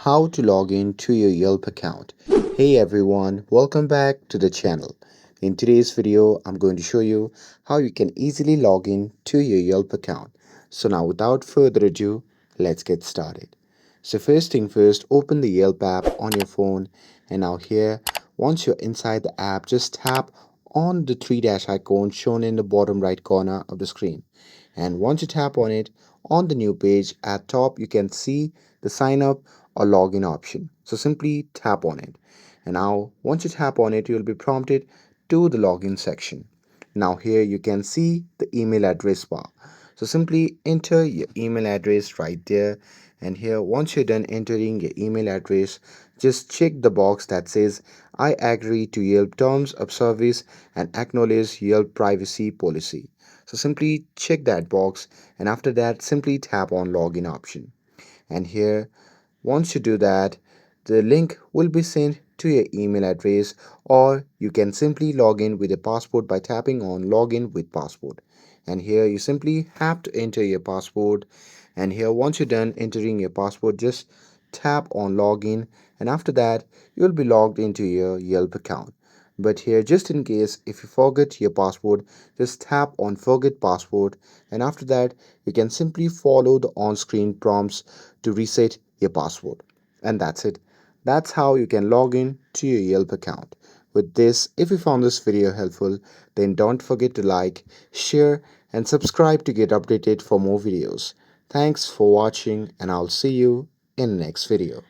How to log in to your Yelp account. Hey everyone, welcome back to the channel. In today's video, I'm going to show you how you can easily log in to your Yelp account. So now without further ado, let's get started. So first thing first, open the Yelp app on your phone, and now here, once you're inside the app, just tap on the three dash icon shown in the bottom right corner of the screen. And once you tap on it, on the new page at top you can see the sign up or login option. So simply tap on it. And now once you tap on it, you'll be prompted to the login section. Now here you can see the email address bar. So simply enter your email address right there. And here once you're done entering your email address, just check the box that says I agree to Yelp terms of service and acknowledge Yelp privacy policy. So simply check that box, and after that simply tap on login option. And here once you do that, the link will be sent to your email address, or you can simply log in with a password by tapping on login with password. And here you simply have to enter your password. And here once you're done entering your password, just tap on login, and after that you'll be logged into your Yelp account. But here, just in case if you forget your password, just tap on forget password, and after that you can simply follow the on-screen prompts to reset your password. And that's it. That's how you can log in to your Yelp account. With this, if you found this video helpful, then don't forget to like, share, and subscribe to get updated for more videos. Thanks for watching, and I'll see you in the next video.